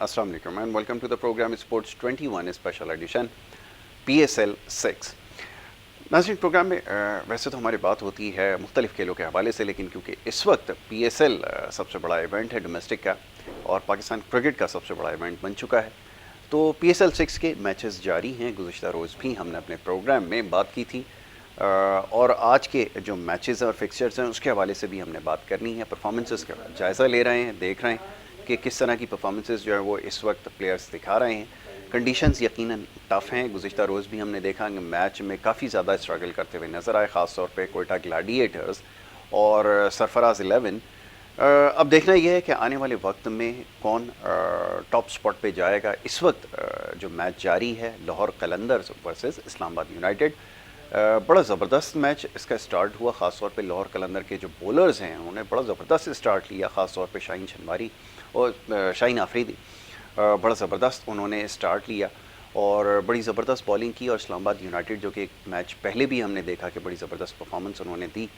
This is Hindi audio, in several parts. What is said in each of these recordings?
Assalamu alaikum and welcome to the program Sports 21 special edition PSL 6। नाज़रीन, प्रोग्राम में वैसे तो हमारी बात होती है मुख्तलिफ़ खेलों के हवाले से, लेकिन क्योंकि इस वक्त PSL सबसे बड़ा इवेंट है डोमेस्टिक का और पाकिस्तान क्रिकेट का सबसे बड़ा इवेंट बन चुका है, तो PSL 6 के मैचेस जारी हैं। गुज़िश्ता रोज़ भी हमने अपने प्रोग्राम में बात की थी और आज के जो मैचेस और फिक्सचर्स हैं उसके हवाले से भी हमने बात करनी है। परफॉर्मेंसेस का जायज़ा ले रहे हैं, देख रहे हैं कि किस तरह की परफॉर्मेंसेस जो है वो इस वक्त प्लेयर्स दिखा रहे हैं। कंडीशंस यकीनन टफ़ हैं। गुज़िश्ता रोज़ भी हमने देखा कि मैच में काफ़ी ज़्यादा स्ट्रगल करते हुए नज़र आए, ख़ास तौर पे कोयटा ग्लैडिएटर्स और सरफराज 11। अब देखना यह है कि आने वाले वक्त में कौन टॉप स्पॉट पे जाएगा। इस वक्त जो मैच जारी है लाहौर कलंदर्स वर्सेस इस्लामाबाद यूनाइटेड, बड़ा ज़बरदस्त मैच इसका स्टार्ट हुआ। ख़ास तौर पे लाहौर कलंदर के जो बॉलर्स हैं उन्होंने बड़ा ज़बरदस्त स्टार्ट लिया, ख़ास तौर पे शाहीन शनवारी और शाहीन आफरीदी बड़ा ज़बरदस्त उन्होंने स्टार्ट लिया और बड़ी ज़बरदस्त बॉलिंग की। और इस्लामाबाद यूनाइटेड जो कि एक मैच पहले भी हमने देखा कि बड़ी ज़बरदस्त परफॉर्मेंस उन्होंने दी,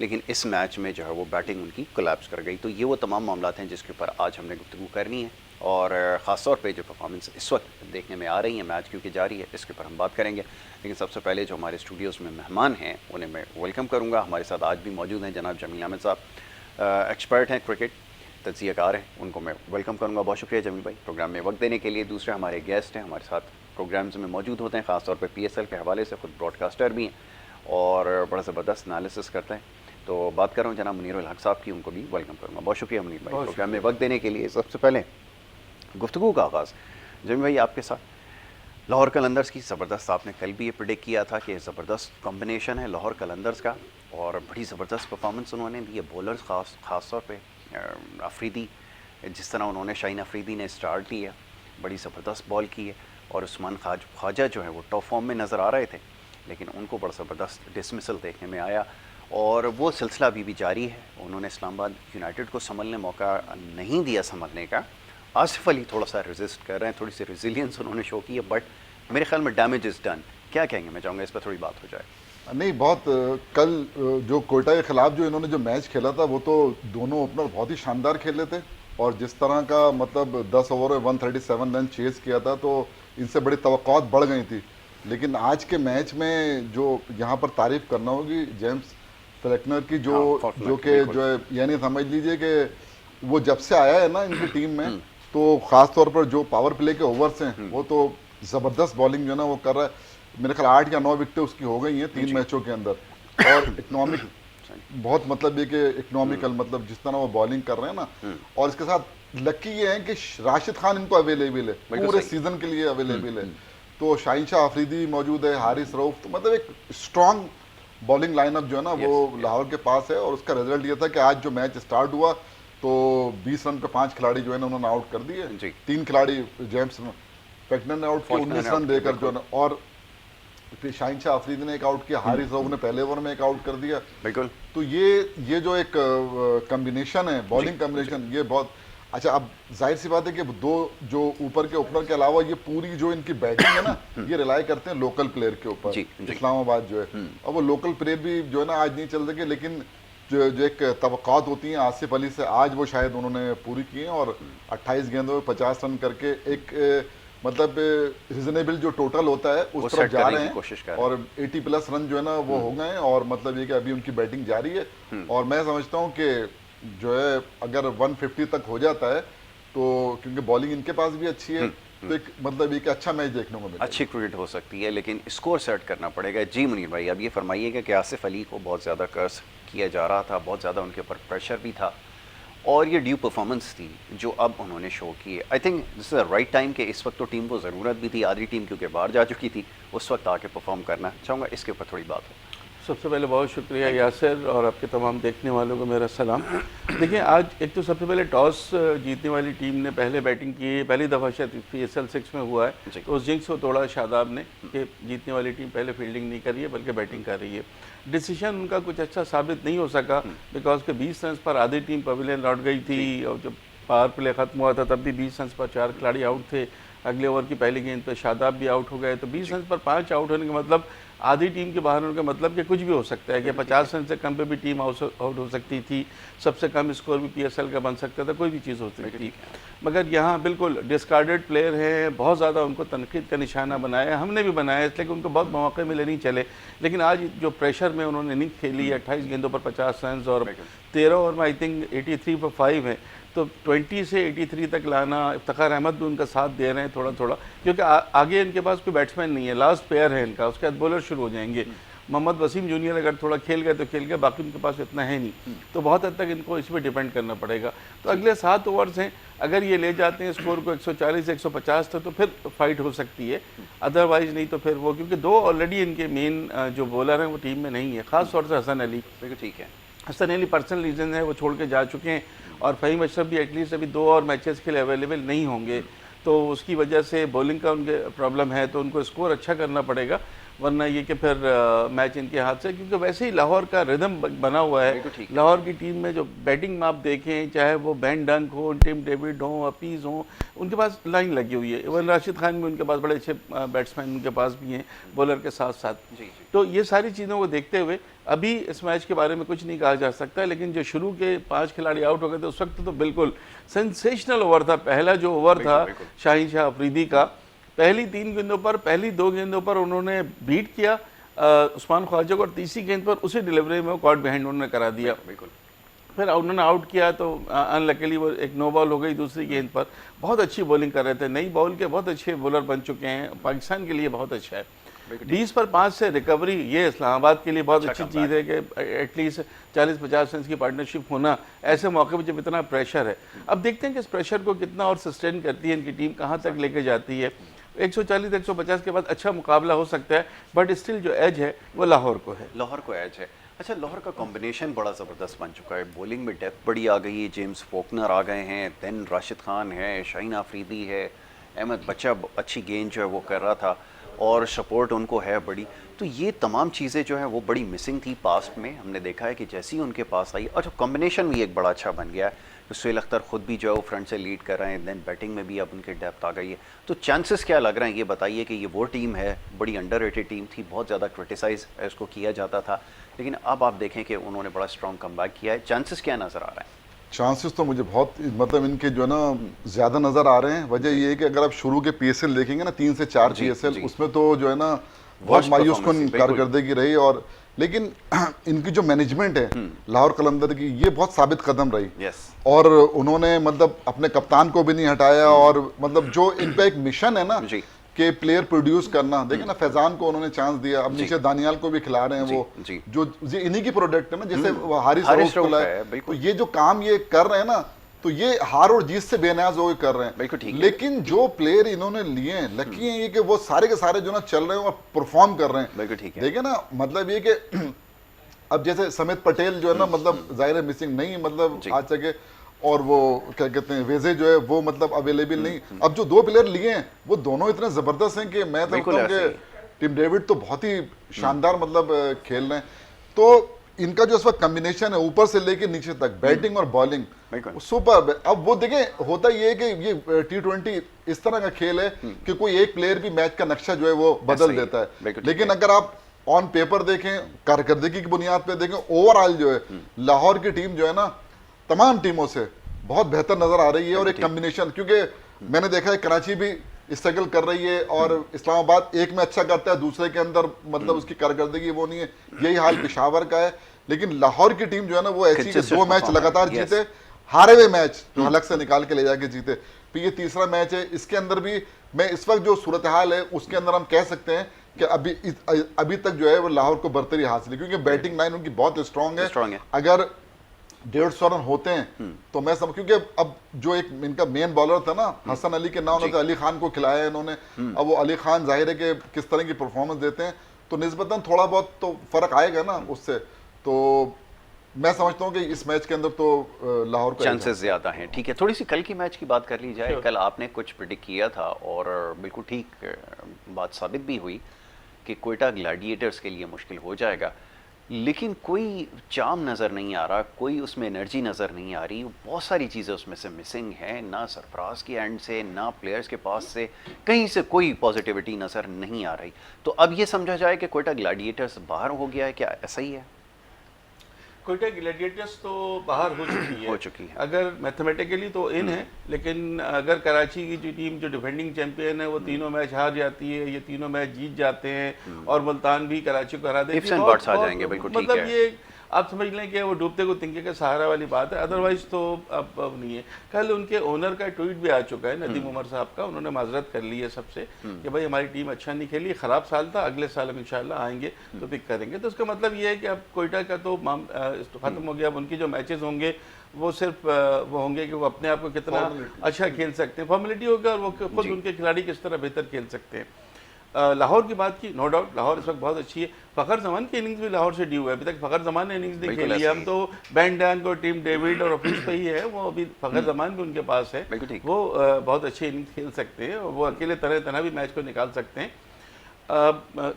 लेकिन इस मैच में जो है वो बैटिंग उनकी कोलैप्स कर गई। तो ये वो तमाम मामला हैं जिसके ऊपर आज हमने गुफ्तगू करनी है और ख़ास तौर पे जो परफॉर्मेंस इस वक्त देखने में आ रही है, मैच क्योंकि जारी है, इसके ऊपर हम बात करेंगे। लेकिन सबसे पहले जो हमारे स्टूडियोज़ में मेहमान हैं उन्हें मैं वेलकम करूँगा। हमारे साथ आज भी मौजूद हैं जनाब जमील अहमद साहब, एक्सपर्ट हैं क्रिकेट, तज्ज़ियाकार हैं, उनको मैं वेलकम करूँगा। बहुत शुक्रिया जमील भाई प्रोग्राम में वक्त देने के लिए। दूसरे हमारे गेस्ट हैं, हमारे साथ प्रोग्राम्स में मौजूद होते हैं, ख़ासतौर पे PSL के हवाले से, ख़ुद ब्रॉडकास्टर भी हैं और बड़ा ज़बरदस्त एनालिसिस करते हैं। तो बात कर रहा हूँ जनाब मुनीरुल हक साहब की, उनको भी वेलकम करूँगा। बहुत शुक्रिया मुनीर भाई प्रोग्राम में वक्त देने के लिए। सबसे पहले गुफ्तगू का आगाज़ जमील भाई आपके साथ। लाहौर कलंदर्स की ज़बरदस्त, आपने कल भी ये प्रिडिक्ट किया था कि ज़बरदस्त कॉम्बिनेशन है लाहौर कलंदर्स का और बड़ी ज़बरदस्त परफॉर्मेंस उन्होंने दी है। बॉलर्स ख़ास तौर पे अफरीदी, जिस तरह उन्होंने शाहीन अफरीदी ने स्टार्ट लिया, बड़ी ज़बरदस्त बॉल की है और उस्मान ख्वाजा जो है वो टॉप फॉर्म में नज़र आ रहे थे, लेकिन उनको बड़ा ज़बरदस्त डिसमिसल देखने में आया और वो सिलसिला अभी भी जारी है। उन्होंने इस्लामाबाद यूनाइटेड को संभलने मौका नहीं दिया संभलने का। आसिफ अली थोड़ा सा रेजिस्ट कर रहे हैं, थोड़ी सी रेजिलियंस उन्होंने शो की है, बट मेरे ख्याल में डैमेज इज़ डन। क्या कहेंगे, मैं चाहूँगा इस पर थोड़ी बात हो जाए। नहीं, बहुत कल जो कोयटा के खिलाफ जो इन्होंने जो मैच खेला था वो तो दोनों ओपनर बहुत ही शानदार खेले थे और जिस तरह का मतलब 10 ओवर में 137 रन चेस किया था तो इनसे बड़ी तवक्कुआत बढ़ गई थी। लेकिन आज के मैच में जो यहाँ पर तारीफ करना होगी जेम्स फेल्कनर की, जो है यानी समझ लीजिए कि वो जब से आया है ना इनकी टीम में, तो ख़ास तौर पर जो पावर प्ले के ओवर्स हैं वो तो ज़बरदस्त बॉलिंग जो है ना वो कर रहा है। मेरे ख्याल 8 या 9 विकेटें उसकी हो गई हैं 3 मैचों के अंदर और इकोनॉमिक बहुत मतलब ये कि इकोनॉमिकल मतलब जिस तरह वो बॉलिंग कर रहे हैं ना, और इसके साथ लकी ये है कि राशिद खान इनको अवेलेबल है, पूरे सीजन के लिए अवेलेबल है। तो शाहीन शाह अफरीदी मौजूद है, हारिस रऊफ, तो मतलब एक स्ट्रॉन्ग बॉलिंग लाइनअप जो है ना वो लाहौर के पास है। और उसका रिजल्ट ये था कि आज जो मैच स्टार्ट हुआ तो 20 रन पे 5 खिलाड़ी जो है ना उन्होंने आउट कर दिए। 3 खिलाड़ी जेम्स फेल्कनर ने आउट किया 19 रन देकर जो है, और फिर शाहीन शाह अफरीदी ने एक आउट किया, हारिस रऊफ ने पहले ओवर में एक आउट कर दिया। बिल्कुल, तो ये जो एक कॉम्बिनेशन है, बॉलिंग कॉम्बिनेशन, ये बहुत अच्छा। अब जाहिर सी बात है कि दो जो ऊपर के ओपनर के अलावा ये पूरी जो इनकी बैटिंग है ना ये रिलाई करते हैं लोकल प्लेयर के ऊपर। इस्लामाबाद जो है, अब वो लोकल प्लेयर भी जो है ना आज नहीं चल सके, लेकिन जो एक तवक्कुआत होती हैं आसिफ अली से, आज वो शायद उन्होंने पूरी की हैं और 28 गेंदों में 50 रन करके एक मतलब रिजनेबल जो टोटल होता है उस तरफ जा रहे हैं और 80 प्लस रन जो है ना वो हो गए हैं। और मतलब ये कि अभी उनकी बैटिंग जारी है और मैं समझता हूँ कि जो है अगर 150 तक हो जाता है तो, क्योंकि बॉलिंग इनके पास भी अच्छी है, तो एक मतलब एक अच्छा मैच देखने को मिलेगा, अच्छी क्रिकेट हो सकती है, लेकिन स्कोर सेट करना पड़ेगा। जी मुनीर भाई, अब ये फरमाइएगा कि आसिफ अली को बहुत ज़्यादा कर्स किया जा रहा था, बहुत ज़्यादा उनके ऊपर प्रेशर भी था और ये ड्यू परफॉर्मेंस थी जो अब उन्होंने शो की है। I think this is the right time कि इस वक्त तो टीम को ज़रूरत भी थी, आधी टीम क्योंकि बाहर जा चुकी थी, उस वक्त आके परफॉर्म करना चाहूँगा। इसके ऊपर थोड़ी बात हो। सबसे पहले बहुत शुक्रिया यासिर और आपके तमाम देखने वालों को मेरा सलाम। देखिए, आज एक तो सबसे पहले टॉस जीतने वाली टीम ने पहले बैटिंग की है, पहली दफ़ा शायद PSL 6 में हुआ है, तो उस जिंक्स को तोड़ा शादाब ने कि जीतने वाली टीम पहले फील्डिंग नहीं कर रही है बल्कि बैटिंग कर रही है। डिसीजन उनका कुछ अच्छा साबित नहीं हो सका बिकॉज के 20 रन पर आधी टीम पवेलियन लौट गई थी और जब पावर प्ले ख़त्म हुआ था तब भी 20 रन पर 4 खिलाड़ी आउट थे। अगले ओवर की पहली गेंद पे शादाब भी आउट हो गए, तो 20 रन पर 5 आउट होने का मतलब आधी टीम के बाहर होने का मतलब कि कुछ भी हो सकता है कि 50 रन से कम पे भी टीम आउट हो सकती थी, सबसे कम स्कोर भी PSL का बन सकता था, कोई भी चीज़ हो सकती थी। मगर यहाँ बिल्कुल डिस्कार्डेड प्लेयर हैं, बहुत ज़्यादा उनको तनकीद का निशाना बनाया, हमने भी बनाया इसलिए कि उनको बहुत मौके मिले नहीं चले। लेकिन आज जो प्रेशर में उन्होंने इनिंग खेली 28 गेंदों पर 50 रन और 13 ओवर में आई थिंक 83 पर 5 है, तो 20 से 83 तक लाना, इफ्तिखार अहमद भी उनका साथ दे रहे हैं थोड़ा थोड़ा, क्योंकि आगे इनके पास कोई बैट्समैन नहीं है, लास्ट पेयर है इनका, उसके बाद बॉलर शुरू हो जाएंगे। मोहम्मद वसीम जूनियर अगर थोड़ा खेल गए तो खेल गए, बाकी उनके पास इतना है नहीं, तो बहुत हद तक इनको इस पर डिपेंड करना पड़ेगा। तो अगले 7 ओवर्स हैं, अगर ये ले जाते हैं स्कोर को 140 से 150 तक तो फिर फाइट हो सकती है, अदरवाइज नहीं तो फिर वो, क्योंकि 2 ऑलरेडी इनके मेन जो बॉलर हैं वो टीम में नहीं है, ख़ास तौर से हसन अली। बिल्कुल ठीक है, हसन अली पर्सनल रीज़न है, वो छोड़ के जा चुके हैं, और फ़हीम अशरफ भी एटलीस्ट अभी 2 और मैचेस के लिए अवेलेबल नहीं होंगे, तो उसकी वजह से बॉलिंग का उनके प्रॉब्लम है, तो उनको स्कोर अच्छा करना पड़ेगा, वरना ये कि फिर मैच इनके हाथ से, क्योंकि वैसे ही लाहौर का रिदम बना हुआ है। लाहौर की टीम में जो बैटिंग में आप देखें, चाहे वो बेन डंक हो, टिम डेविड हो, अपीज़ हो, उनके पास लाइन लगी हुई है। इवन राशिद खान भी उनके पास बड़े अच्छे बैट्समैन उनके पास भी हैं बॉलर के साथ साथ। तो ये सारी चीज़ों को देखते हुए अभी इस मैच के बारे में कुछ नहीं कहा जा सकता, लेकिन जो शुरू के 5 खिलाड़ी आउट हो गए थे उस वक्त तो बिल्कुल सेंसेशनल ओवर था। पहला जो ओवर था शाहीन शाह अफरीदी का, पहली 3 गेंदों पर, पहली 2 गेंदों पर उन्होंने बीट किया उस्मान ख्वाजा को, और तीसरी गेंद पर उसी डिलीवरी में वो कॉट बिहाइंड उन्होंने करा दिया। फिर उन्होंने आउट किया तो अनलकीली वो एक नो बॉल हो गई दूसरी गेंद पर। बहुत अच्छी बॉलिंग कर रहे थे, नई बॉल के बहुत अच्छे बॉलर बन चुके हैं, पाकिस्तान के लिए बहुत अच्छा है। 20 पर 5 से रिकवरी, ये इस्लामाबाद के लिए बहुत अच्छी चीज़ है कि एटलीस्ट 40-50 रन की पार्टनरशिप होना ऐसे मौके पर जब इतना प्रेशर है। अब देखते हैं कि इस प्रेशर को कितना और सस्टेन करती है इनकी टीम, कहाँ तक लेके जाती है। 140-150 के बाद अच्छा मुकाबला हो सकता है, बट स्टिल जो एज है वो लाहौर को है। लाहौर को एज है। अच्छा, लाहौर का कॉम्बिनेशन बड़ा ज़बरदस्त बन चुका है, बॉलिंग में डेप्थ बड़ी आ गई है, जेम्स फोकनर आ गए हैं, देन राशिद खान है, शाहीन आफरीदी है, अहमद बच्चा अच्छी गेंद जो है वो कर रहा था, और सपोर्ट उनको है बड़ी। तो ये तमाम चीज़ें जो है वो बड़ी मिसिंग थी पास्ट में, हमने देखा है कि जैसे ही उनके पास आई, और कॉम्बिनेशन भी एक बड़ा अच्छा बन गया है। सुहेल अख्तर खुद भी जो है वो फ्रंट से लीड कर रहे हैं, देन बैटिंग में भी अब उनके डेप्थ आ गई है। तो चांसेस क्या लग रहे हैं, ये बताइए कि ये वो टीम है, बड़ी अंडररेटेड टीम थी, बहुत ज़्यादा क्रिटिसाइज इसको किया जाता था, लेकिन अब आप देखें कि उन्होंने बड़ा स्ट्रॉन्ग कमबैक किया है। चांसेस क्या नज़र आ रहे हैं? चांसेस तो मुझे बहुत मतलब इनके जो है ना ज़्यादा नज़र आ रहे हैं। वजह ये है कि अगर आप शुरू के PSL देखेंगे ना, 3 से 4 PSL, उसमें तो जो है ना बहुत मायूसकुन कारकर्दगी रही, और लेकिन इनकी जो मैनेजमेंट है लाहौर कलंदर की, ये बहुत साबित कदम रही। और उन्होंने मतलब अपने कप्तान को भी नहीं हटाया, और मतलब जो इन पे एक मिशन है ना कि प्लेयर प्रोड्यूस करना, देखे ना फैजान को उन्होंने चांस दिया, अब नीचे दानियाल को भी खिला रहे हैं, वो जो इन्हीं की प्रोडक्ट है ना, जैसे हारिस रऊफ को लाए, तो ये जो काम ये कर रहे हैं ना, तो ये हार और जीत से बेनियाज हो कर रहे हैं। लेकिन जो प्लेयर इन्होंने लिए हैं, लकी है ये कि वो सारे के सारे जो ना चल रहे हैं और परफॉर्म कर रहे हैं। देखिए ना, मतलब ये कि अब जैसे समित पटेल जो है ना, मतलब जाहिर है मिसिंग नहीं, मतलब आ सके, और वो क्या कहते हैं वेजे जो है वो मतलब अवेलेबल नहीं। अब जो 2 प्लेयर लिए हैं वो दोनों इतने जबरदस्त हैं कि मैं समझता हूं कि टिम डेविड तो बहुत ही शानदार मतलब खेल रहे हैं। तो इनका जो इस वक्त कॉम्बिनेशन है ऊपर से लेके नीचे तक, बैटिंग और बॉलिंग सुपर। अब वो देखें, होता ये है कि ये T20 इस तरह का खेल है कि कोई एक प्लेयर भी मैच का नक्शा जो है वो बदल देता है, लेकिन अगर आप ऑन पेपर देखें, कारकर्दगी की बुनियाद पे देखें, ओवरऑल जो है लाहौर की टीम जो है ना तमाम टीमों से बहुत बेहतर नजर आ रही है। और एक कॉम्बिनेशन, क्योंकि मैंने देखा है कराची भी स्ट्रगल कर रही है, और इस्लामाबाद एक में अच्छा करता है, दूसरे के अंदर मतलब उसकी कारकर्दगी वो नहीं है। यही हाल पेशावर का है, लेकिन लाहौर की टीम जो है ना वो ऐसी कि 2 मैच लगातार जीते, हारे हुए मैच जो हलक से निकाल के ले जाके जीते। फिर ये तीसरा मैच है, इसके अंदर भी मैं इस वक्त जो सूरत हाल है उसके अंदर हम कह सकते हैं कि अभी तक जो है वो लाहौर को बरतरी हासिल है, क्योंकि बैटिंग लाइन उनकी बहुत स्ट्रॉन्ग है। अगर 150 रन होते हैं तो मैं समझ, क्योंकि अब जो एक इनका मेन बॉलर था ना हसन अली के नाम, अली खान को खिलाया इन्होंने। अब वो अली खान जाहिर है कि किस तरह की परफॉर्मेंस देते हैं, तो निस्बतन थोड़ा बहुत तो फर्क आएगा ना उससे। तो मैं समझता हूं कि इस मैच के अंदर तो लाहौर को चांसेस ज्यादा हैं। ठीक है, थोड़ी सी कल की मैच की बात कर ली जाए। कल आपने कुछ प्रेडिक्ट किया था और बिल्कुल ठीक बात साबित भी हुई कि कोयटा ग्लैडिएटर्स के लिए मुश्किल हो जाएगा। लेकिन कोई चार्म नज़र नहीं आ रहा, कोई उसमें एनर्जी नज़र नहीं आ रही, बहुत सारी चीज़ें उसमें से मिसिंग हैं, ना सरफराज की एंड से, ना प्लेयर्स के पास से, कहीं से कोई पॉजिटिविटी नज़र नहीं आ रही। तो अब ये समझा जाए कि कोयटा ग्लैडिएटर्स बाहर हो गया है, क्या ऐसा ही है? कोयटा ग्लैडिएटर्स तो बाहर हो चुकी है, हो चुकी है। अगर मैथमेटिकली तो इन है, लेकिन अगर कराची की जो टीम जो डिफेंडिंग चैंपियन है वो तीनों मैच हार जाती है, ये तीनों मैच जीत जाते हैं और मुल्तान भी कराची को हरा देती है, Ifs and buts आ जाएंगे, बिल्कुल ठीक मतलब है। ये आप समझ लें कि वो डूबते को तिनके का सहारा वाली बात है, अदरवाइज तो अब नहीं है। कल उनके ओनर का ट्वीट भी आ चुका है, नदीम उमर साहब का, उन्होंने माजरत कर ली है सबसे कि भाई हमारी टीम अच्छा नहीं खेली, ख़राब साल था, अगले साल हम इंशाल्लाह आएंगे तो पिक करेंगे। तो उसका मतलब ये है कि अब कोयटा का तो ख़त्म हो गया। अब उनकी जो मैचेस होंगे वो सिर्फ वो होंगे कि वो अपने आप को कितना अच्छा खेल सकते हैं, फॉर्मेलिटी होगा, और वो खुद उनके खिलाड़ी किस तरह बेहतर खेल सकते हैं। लाहौर की बात की, नो डाउट लाहौर इस वक्त बहुत अच्छी है। फ़खर जमान की इनिंग्स भी लाहौर से ड्यू है, अभी तक फ़खर जमान ने इनिंग्स नहीं खेली है। हम तो बैन डैंक और टीम डेविड और ऑफिस पे ही है, वो अभी फ़खर जमान भी उनके पास है, वो बहुत अच्छी इनिंग्स खेल सकते हैं, वो अकेले तरह तरह भी मैच को निकाल सकते हैं।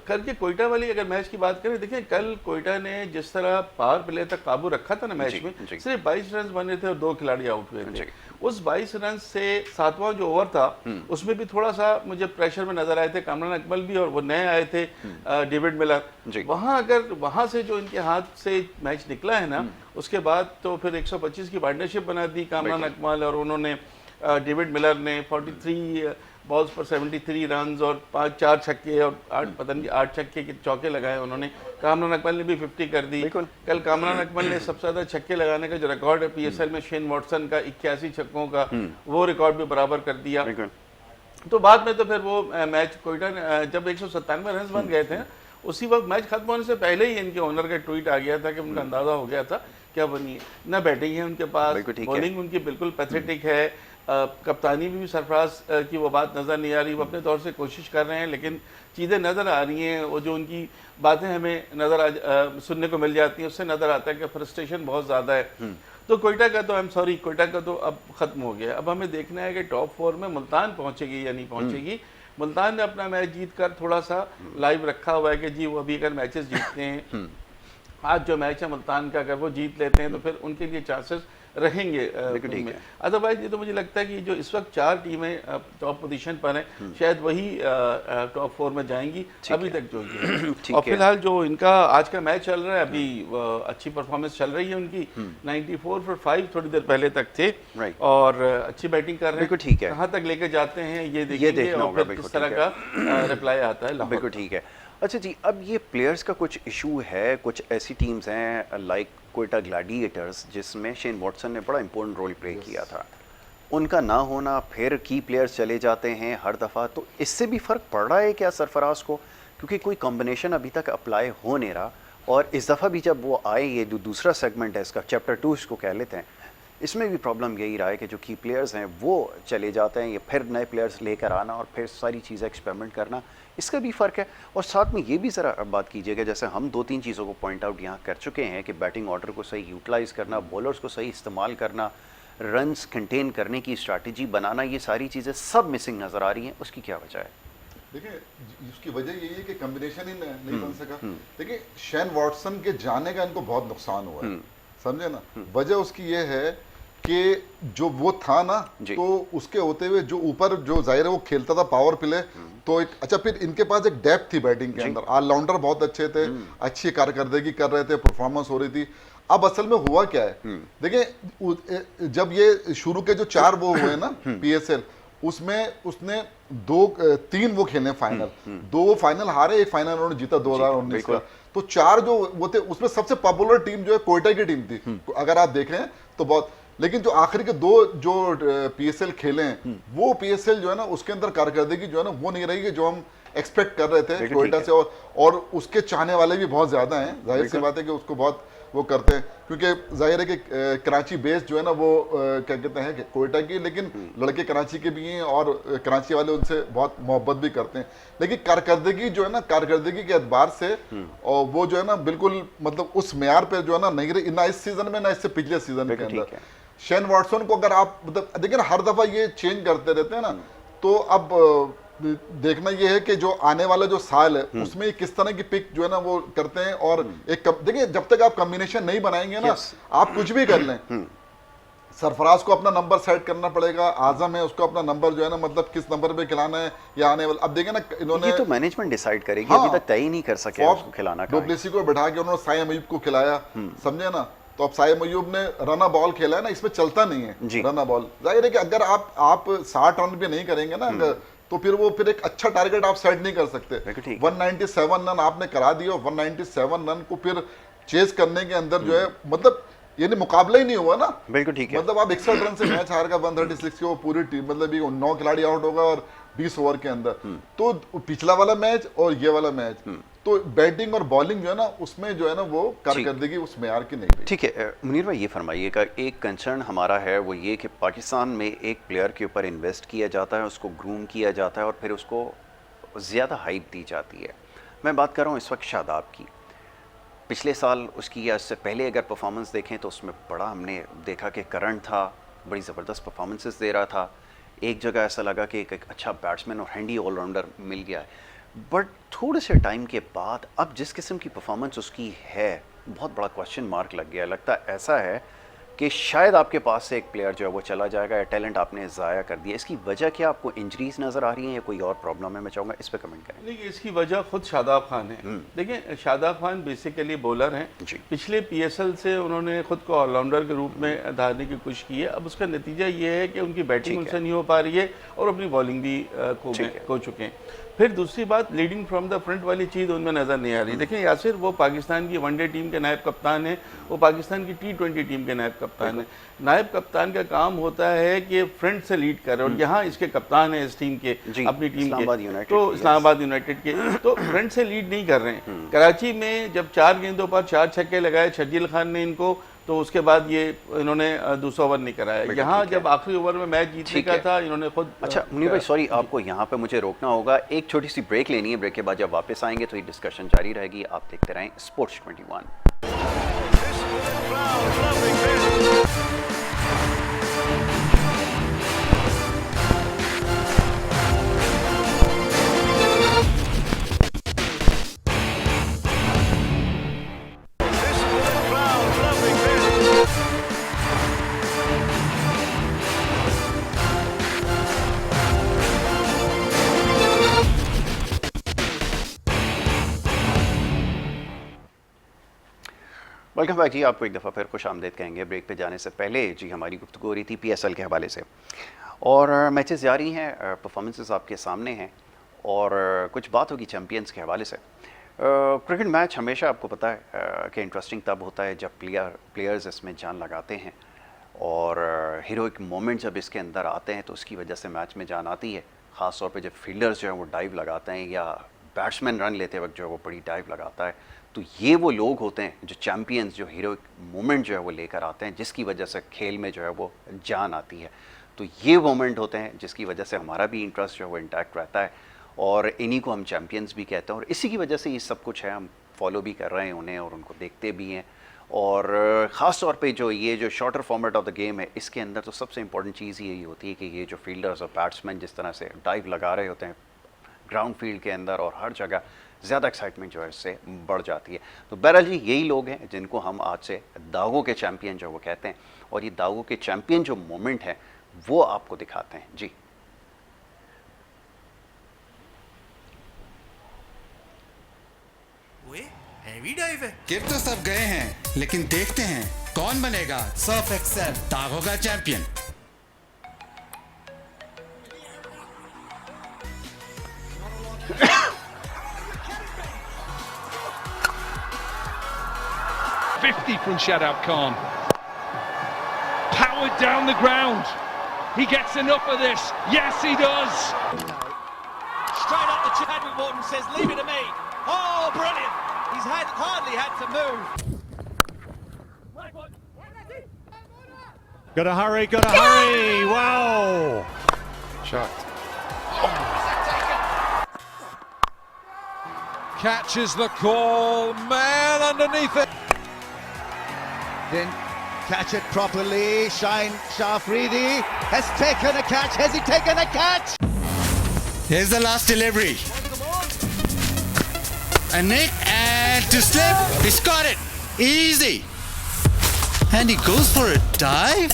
कल के कोयटा वाली अगर मैच की बात करें, देखिए कल कोयटा ने जिस तरह पावर प्ले तक काबू रखा था ना मैच में, सिर्फ 22 रन बने थे और 2 खिलाड़ी आउट हुए थे। उस 22 रन से 7वां जो ओवर था उसमें भी थोड़ा सा मुझे प्रेशर में नजर आए थे कामरान अकमल भी, और वो नए आए थे डेविड मिलर। वहाँ अगर वहाँ से जो इनके हाथ से मैच निकला है ना, उसके बाद तो फिर 125 की पार्टनरशिप बना दी कामरान अकमल और उन्होंने, डेविड मिलर ने 43 बॉल्स पर 73 रन और 4 छक्के और 8 छक्के के चौके लगाए उन्होंने। कामरान अकमल ने भी 50 कर दी। कल कामरान अकमल ने सबसे ज़्यादा छक्के लगाने का जो रिकॉर्ड है पीएसएल में शेन वॉटसन का 81 छक्कों का, वो रिकॉर्ड भी बराबर कर दिया। तो बाद में तो फिर वो मैच कोयटा ने जब 197 रन बन गए थे, उसी वक्त मैच खत्म होने से पहले ही इनके ओनर का ट्वीट आ गया था कि उनका अंदाज़ा हो गया था क्या बनी ना बैटिंग है उनके पास, बॉलिंग उनकी बिल्कुल पैथेटिक है, कप्तानी में भी सरफराज की वो बात नज़र नहीं आ रही। वो अपने तौर से कोशिश कर रहे हैं, लेकिन चीज़ें नज़र आ रही हैं, वो जो उनकी बातें हमें नज़र सुनने को मिल जाती हैं, उससे नज़र आता है कि फ्रस्ट्रेशन बहुत ज़्यादा है। तो कोयटा का तो आई एम सॉरी, कोयटा का तो अब ख़त्म हो गया। अब हमें देखना है कि टॉप 4 में मुल्तान पहुँचेगी या नहीं पहुँचेगी। मुल्तान ने अपना मैच जीत कर थोड़ा सा लाइव रखा हुआ है कि जी वो अभी अगर मैचेस जीतते हैं, आज जो मैच है मुल्तान का अगर वो जीत लेते हैं तो फिर उनके लिए चांसेस रहेंगे। अदरवाइज ये तो मुझे लगता है कि जो इस वक्त 4 टीमें टॉप पोजीशन पर हैं, शायद वही टॉप 4 में जाएंगी अभी तक जो ये। और फिलहाल जो इनका आज का मैच चल रहा है, अभी अच्छी परफॉर्मेंस चल रही है उनकी, 94 for 5 थोड़ी देर पहले तक थे और अच्छी बैटिंग कर रहे हैं। कहाँ तक लेकर जाते हैं ये देखेंगे और किस तरह का रिप्लाई आता है। बिल्कुल ठीक है। अच्छा जी, अब ये प्लेयर्स का कुछ इशू है, कुछ ऐसी टीम्स हैं लाइक कोयटा ग्लैडिएटर्स जिसमें शेन वॉटसन ने बड़ा इंपॉर्टेंट रोल प्ले किया था, उनका ना होना, फिर की प्लेयर्स चले जाते हैं हर दफ़ा, तो इससे भी फ़र्क पड़ रहा है क्या सरफराज को? क्योंकि कोई कॉम्बिनेशन अभी तक अप्लाई हो नहीं रहा, और इस दफ़ा भी जब वो आए, ये जो दूसरा सेगमेंट है इसका, चैप्टर 2 इसको कह लेते हैं, इसमें भी प्रॉब्लम यही रहा है कि जो की प्लेयर्स हैं वो चले जाते हैं, ये फिर नए प्लेयर्स लेकर आना और फिर सारी चीज़ें एक्सपेरिमेंट करना, इसका भी फ़र्क है। और साथ में ये भी ज़रा बात कीजिएगा, जैसे हम 2-3 चीज़ों को पॉइंट आउट यहाँ कर चुके हैं कि बैटिंग ऑर्डर को सही यूटिलाइज़ करना, बॉलर्स को सही इस्तेमाल करना, रन्स कंटेन करने की स्ट्रैटेजी बनाना, ये सारी चीज़ें सब मिसिंग नज़र आ रही हैं। उसकी क्या वजह है? देखिए, उसकी वजह यही है कि कम्बिनेशन ही नहीं बन सका। देखिए, शेन वॉटसन के जाने का इनको बहुत नुकसान हुआ है, समझे ना। वजह उसकी ये है कि जो वो था ना, तो उसके होते हुए जो ऊपर जो जाहिर है वो खेलता था पावर प्ले, तो एक अच्छा, फिर इनके पास एक डेप्थ थी बैटिंग के अंदर, ऑलराउंडर बहुत अच्छे थे, अच्छी कारकर्दगी कर रहे थे, परफॉर्मेंस हो रही थी। अब असल में हुआ क्या है, देखिए जब ये शुरू के जो 4 वो हुए ना पीएसएल, उसमें उसने 3 वो खेले फाइनल, 2 वो फाइनल हारे, एक फाइनल उन्होंने जीता 2019 का। तो 4 जो वो थे उसमें सबसे पॉपुलर टीम जो है कोयटा की टीम थी, अगर आप देख रहे हैं तो बहुत। लेकिन जो आखिरी के 2 जो पीएसएल खेले हैं, वो पीएसएल जो है ना उसके अंदर कारकर्दगी जो है ना वो नहीं रही है जो हम एक्सपेक्ट कर रहे थे कोयटा से। और उसके चाहने वाले भी बहुत ज्यादा हैं, जाहिर सी बात है कि उसको बहुत वो करते हैं, क्योंकि जाहिर है कि कराची बेस जो है ना वो क्या कहते हैं कोयटा की, लेकिन लड़के कराची के भी हैं और कराची वाले उनसे बहुत मोहब्बत भी करते हैं। लेकिन कारकर्दगी जो है ना, कारकर्दगी के एतबार से और वो जो है ना बिल्कुल मतलब उस मेयार पे जो है ना नहीं रही, ना इस सीजन में ना इससे पिछले सीजन के अंदर। शेन वॉटसन को अगर आप मतलब देखिए ना, हर दफा ये चेंज करते रहते हैं ना, तो अब देखना ये है कि जो आने वाला जो साल है उसमें किस तरह की पिक जो है ना वो करते हैं। और देखिए जब तक आप कॉम्बिनेशन नहीं बनाएंगे ना, आप कुछ भी कर लें। सरफराज को अपना नंबर सेट करना पड़ेगा, आजम है उसको अपना नंबर जो है ना मतलब किस नंबर पे खिलाना है या आने वाला। अब देखें ना इन्होंने, ये तो मैनेजमेंट डिसाइड करेगी, हाँ, अभी तक तय ही नहीं कर सके उसको खिलाना कहाँ है। डुप्लेसी को बैठा के उन्होंने साइम अयूब को खिलाया, समझे ना। तो अब साइम अयूब ने रना बॉल खेला है ना, इसमें चलता नहीं है रना बॉल। जाहिर है कि अगर आप 60 रन पे नहीं करेंगे ना अगर, तो फिर एक अच्छा टारगेट आप सेट नहीं कर सकते। 197 रन आपने करा दिया, 197 रन को फिर चेस करने के अंदर जो है मतलब यानी मुकाबला ही नहीं हुआ ना। बिल्कुल ठीक है। मतलब आप 61 रन से मैच हार का 136 के, वो पूरी टीम मतलब 9 खिलाड़ी आउट होगा और 20 ओवर के अंदर। तो पिछला वाला मैच और ये वाला मैच, तो बैटिंग और बॉलिंग जो है ना उसमें जो है ना वो कारकर्दगी उस मेयार की नहीं रही। ठीक है मुनीर भाई, ये फरमाइएगा, एक कंसर्न हमारा है वो ये कि पाकिस्तान में एक प्लेयर के ऊपर इन्वेस्ट किया जाता है, उसको ग्रूम किया जाता है और फिर उसको ज़्यादा हाइप दी जाती है। मैं बात कर रहा हूँ इस वक्त शादाब की। पिछले साल उसकी या इससे पहले अगर परफॉर्मेंस देखें तो उसमें बड़ा हमने देखा कि करंट था, बड़ी ज़बरदस्त परफॉर्मेंसेस दे रहा था। एक जगह ऐसा लगा कि एक अच्छा बैट्समैन और हैंडी ऑलराउंडर मिल गया है। बट थोड़े से टाइम के बाद अब जिस किस्म की परफॉर्मेंस उसकी है, बहुत बड़ा क्वेश्चन मार्क लग गया। लगता ऐसा है कि शायद आपके पास से एक प्लेयर जो है वो चला जाएगा या टैलेंट आपने ज़ाया कर दिया। इसकी वजह क्या, आपको इंजरीज नज़र आ रही हैं या कोई और प्रॉब्लम है? मैं चाहूँगा इस पर कमेंट करें। देखिए इसकी वजह खुद शादाब खान है। देखिए शादाब खान बेसिकली बॉलर हैं, पिछले PSL से उन्होंने खुद को ऑलराउंडर के रूप में धारने की कोशिश की है। अब उसका नतीजा ये है कि उनकी बैटिंग उनसे नहीं हो पा रही है और अपनी बॉलिंग भी खो चुके हैं। फिर दूसरी बात, लीडिंग फ्रॉम द फ्रंट वाली चीज़ उनमें नज़र नहीं आ रही। देखिए यासिर वो पाकिस्तान की वनडे टीम के नायब कप्तान है, वो पाकिस्तान की T20 टीम के नायब कप्तान है। नायब कप्तान का काम होता है कि फ्रंट से लीड करे, और यहाँ इसके कप्तान है इस टीम के, अपनी टीम के, तो इस्लामाबाद यूनाइटेड के, तो फ्रंट से लीड नहीं कर रहे हैं। कराची में जब 4 गेंदों पर 4 छक्के लगाए शर्जील खान ने इनको, तो उसके बाद ये इन्होंने दूसरा ओवर नहीं कराया। यहाँ जब आखिरी ओवर में मैच जीतने का था इन्होंने खुद। अच्छा मुनीर भाई सॉरी, आपको यहाँ पे मुझे रोकना होगा, एक छोटी सी ब्रेक लेनी है। ब्रेक के बाद जब वापस आएंगे तो ये डिस्कशन जारी रहेगी। आप देखते रहें स्पोर्ट्स 21। वेलकम बैक जी, आपको एक दफ़ा फिर खुश आमदेद कहेंगे। ब्रेक पे जाने से पहले जी हमारी गुफ्तगू हो रही थी PSL के हवाले से, और मैचेस जारी हैं, परफॉर्मेंसेस आपके सामने हैं, और कुछ बात होगी चैम्पियंस के हवाले से। क्रिकेट मैच हमेशा आपको पता है कि इंटरेस्टिंग तब होता है जब प्लेयर्स इसमें जान लगाते हैं, और हीरोइक मोमेंट जब इसके अंदर आते हैं तो उसकी वजह से मैच में जान आती है। ख़ास तौर पे जब फील्डर्स जो है वो डाइव लगाते हैं या बैट्समैन रन लेते वक्त जो है वो बड़ी डाइव लगाता है, तो ये वो लोग होते हैं जो चैम्पियंस, जो हीरोइक मोमेंट जो है वो लेकर आते हैं, जिसकी वजह से खेल में जो है वो जान आती है। तो ये मोमेंट होते हैं जिसकी वजह से हमारा भी इंटरेस्ट जो है वो इंटैक्ट रहता है, और इन्हीं को हम चैम्पियंस भी कहते हैं, और इसी की वजह से ये सब कुछ है। हम फॉलो भी कर रहे हैं उन्हें और उनको देखते भी हैं। और ख़ास तौर पे जो ये जो shorter format of the game है, इसके अंदर तो सबसे इंपॉर्टेंट चीज़ यही होती है कि ये जो फील्डर्स और बैट्समैन जिस तरह से डाइव लगा रहे होते हैं ग्राउंड फील्ड के अंदर और हर जगह, ज़्यादा एक्साइटमेंट जो है इससे बढ़ जाती है। तो बहरहाल जी यही लोग हैं जिनको हम आज से दागों के चैम्पियन जो वो कहते हैं, और ये दागों के चैम्पियन जो मोमेंट है वो आपको दिखाते हैं जी। हैवी डाइव है। गिर तो सब गए हैं, लेकिन देखते हैं कौन बनेगा सर्फ एक्सेल दागों का champion. From Shadab Khan, powered down the ground. He gets enough of this. Yes, he does. Straight up the Chadwick Morton says, "Leave it to me." Oh, brilliant! He's hardly had to move. Gotta hurry! Gotta hurry! Wow! Shot. Catches the call, man underneath it. Didn't catch it properly. Shine Shafridi has taken a catch. Has he taken a catch? Here's the last delivery. A nick and to slip. He's got it. Easy. And he goes for a dive.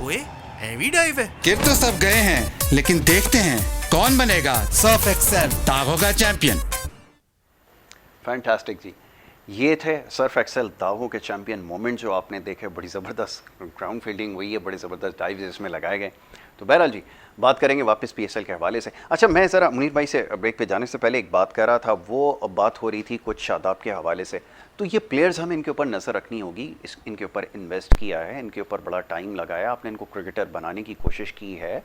ओए हैवी डाइव है। गिर तो सब गए हैं, लेकिन देखते हैं कौन बनेगा सर्फ एक्सेल दागों का चैंपियन। फैंटास्टिक जी, ये थे सर्फ एक्सेल दावों के चैंपियन मोमेंट जो आपने देखे। बड़ी ज़बरदस्त ग्राउंड फील्डिंग हुई है, बड़े ज़बरदस्त डाइव इसमें लगाए गए। तो बहरहाल जी बात करेंगे वापस पीएसएल के हवाले से। अच्छा, मैं ज़रा मुनीर भाई से ब्रेक पे जाने से पहले एक बात कर रहा था, वो बात हो रही थी कुछ शादाब के हवाले से। तो ये प्लेयर्स हमें इनके ऊपर नज़र रखनी होगी, इनके ऊपर इन्वेस्ट किया है, इनके ऊपर बड़ा टाइम लगाया, आपने इनको क्रिकेटर बनाने की कोशिश की है।